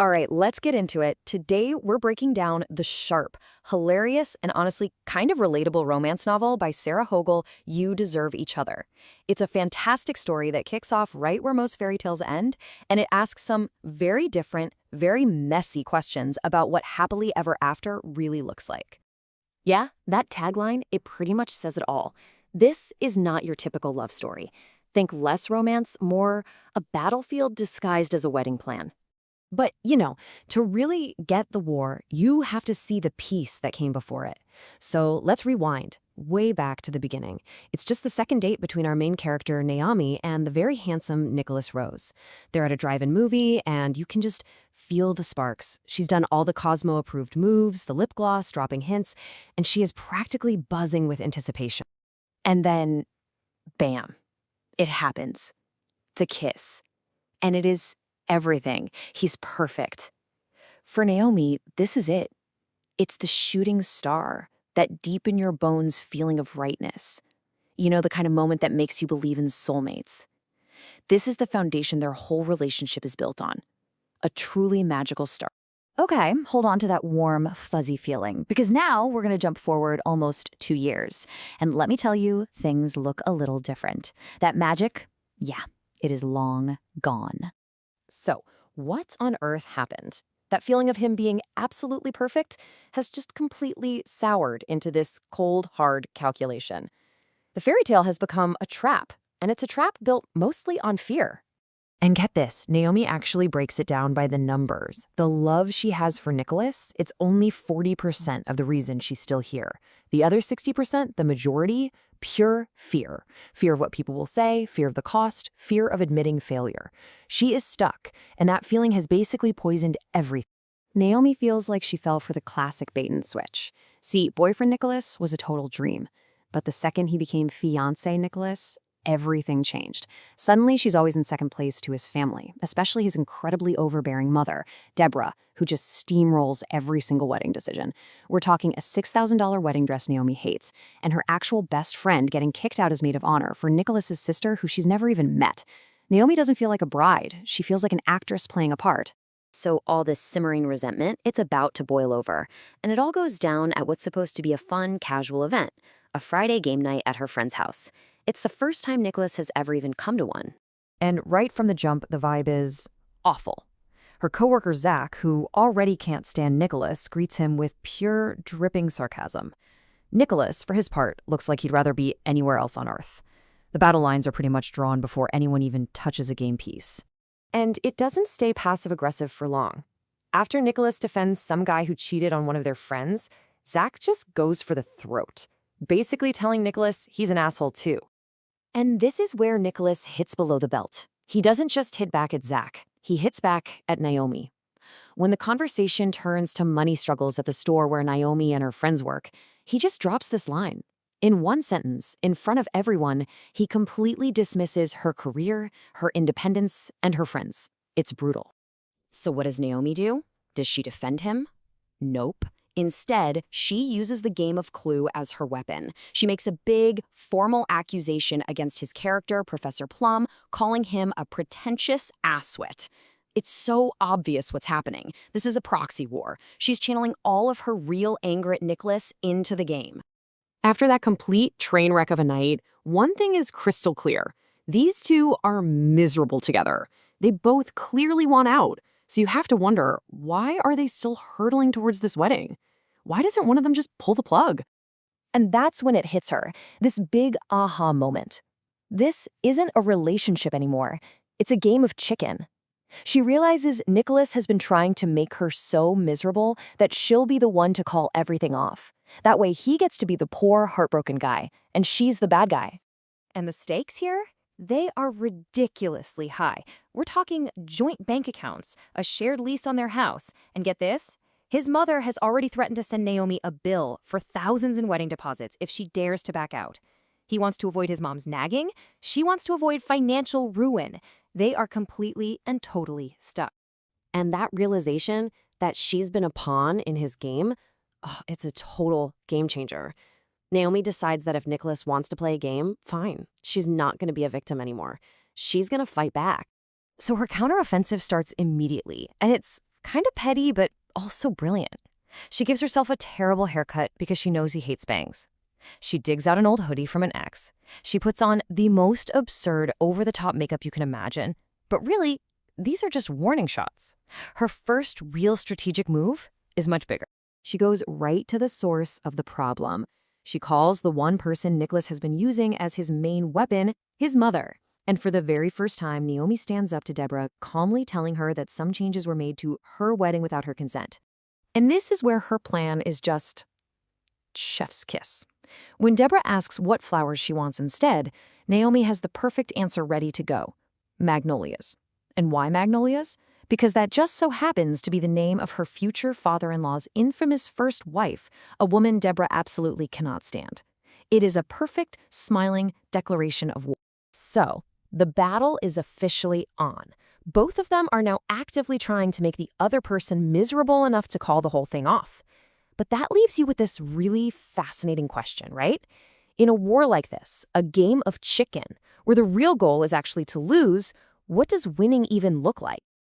All right, let's get into it. Today, we're breaking down the sharp, hilarious, and honestly kind of relatable romance novel by Sarah Hogle, You Deserve Each Other. It's a fantastic story that kicks off right where most fairy tales end, and it asks some very different, very messy questions about what happily ever after really looks like. Yeah, that tagline, it pretty much says it all. This is not your typical love story. Think less romance, more a battlefield disguised as a wedding plan. But, to really get the war, you have to see the peace that came before it. So let's rewind, way back to the beginning. It's just the second date between our main character, Naomi, and the very handsome Nicholas Rose. They're at a drive-in movie, and you can just feel the sparks. She's done all the Cosmo-approved moves, the lip gloss, dropping hints, and she is practically buzzing with anticipation. And then, bam, it happens. The kiss. And it is everything. He's perfect. For Naomi, this is it. It's the shooting star, that deep in your bones feeling of rightness. You know, the kind of moment that makes you believe in soulmates. This is the foundation their whole relationship is built on. A truly magical start. Okay, hold on to that warm, fuzzy feeling, because now we're going to jump forward almost 2 years. And let me tell you, things look a little different. That magic, yeah, it is long gone. So, what on earth happened? That feeling of him being absolutely perfect has just completely soured into this cold, hard calculation. The fairy tale has become a trap, and it's a trap built mostly on fear. And get this, Naomi actually breaks it down by the numbers. The love she has for Nicholas, it's only 40% of the reason she's still here. The other 60%, the majority, pure fear. Fear of what people will say, fear of the cost, fear of admitting failure. She is stuck, and that feeling has basically poisoned everything. Naomi feels like she fell for the classic bait and switch. See, boyfriend Nicholas was a total dream. But the second he became fiance Nicholas, everything changed. Suddenly, she's always in second place to his family, especially his incredibly overbearing mother, Deborah, who just steamrolls every single wedding decision. We're talking a $6,000 wedding dress Naomi hates, and her actual best friend getting kicked out as maid of honor for Nicholas's sister, who she's never even met. Naomi doesn't feel like a bride. She feels like an actress playing a part. So all this simmering resentment, it's about to boil over. And it all goes down at what's supposed to be a fun, casual event, a Friday game night at her friend's house. It's the first time Nicholas has ever even come to one. And right from the jump, the vibe is awful. Her coworker Zach, who already can't stand Nicholas, greets him with pure, dripping sarcasm. Nicholas, for his part, looks like he'd rather be anywhere else on Earth. The battle lines are pretty much drawn before anyone even touches a game piece. And it doesn't stay passive-aggressive for long. After Nicholas defends some guy who cheated on one of their friends, Zach just goes for the throat, basically telling Nicholas he's an asshole too. And this is where Nicholas hits below the belt. He doesn't just hit back at Zach, he hits back at Naomi. When the conversation turns to money struggles at the store where Naomi and her friends work, he just drops this line. In one sentence, in front of everyone, he completely dismisses her career, her independence, and her friends. It's brutal. So what does Naomi do? Does she defend him? Nope. Instead, she uses the game of Clue as her weapon. She makes a big, formal accusation against his character, Professor Plum, calling him a pretentious asswit. It's so obvious what's happening. This is a proxy war. She's channeling all of her real anger at Nicholas into the game. After that complete train wreck of a night, one thing is crystal clear. These two are miserable together. They both clearly want out. So you have to wonder, why are they still hurtling towards this wedding? Why doesn't one of them just pull the plug? And that's when it hits her, this big aha moment. This isn't a relationship anymore. It's a game of chicken. She realizes Nicholas has been trying to make her so miserable that she'll be the one to call everything off. That way he gets to be the poor, heartbroken guy, and she's the bad guy. And the stakes here? They are ridiculously high. We're talking joint bank accounts, a shared lease on their house, and get this? His mother has already threatened to send Naomi a bill for thousands in wedding deposits if she dares to back out. He wants to avoid his mom's nagging. She wants to avoid financial ruin. They are completely and totally stuck. And that realization that she's been a pawn in his game, it's a total game changer. Naomi decides that if Nicholas wants to play a game, fine. She's not going to be a victim anymore. She's going to fight back. So her counteroffensive starts immediately, and it's Kind of petty, but also brilliant. She gives herself a terrible haircut because she knows he hates bangs. She digs out an old hoodie from an ex. She puts on the most absurd, over-the-top makeup you can imagine. But really, these are just warning shots. Her first real strategic move is much bigger. She goes right to the source of the problem. She calls the one person Nicholas has been using as his main weapon, his mother. And for the very first time, Naomi stands up to Deborah, calmly telling her that some changes were made to her wedding without her consent. And this is where her plan is just chef's kiss. When Deborah asks what flowers she wants instead, Naomi has the perfect answer ready to go: magnolias. And why magnolias? Because that just so happens to be the name of her future father-in-law's infamous first wife, a woman Deborah absolutely cannot stand. It is a perfect, smiling declaration of war. So, the battle is officially on. Both of them are now actively trying to make the other person miserable enough to call the whole thing off. But that leaves you with this really fascinating question, right? In a war like this, a game of chicken, where the real goal is actually to lose, what does winning even look like?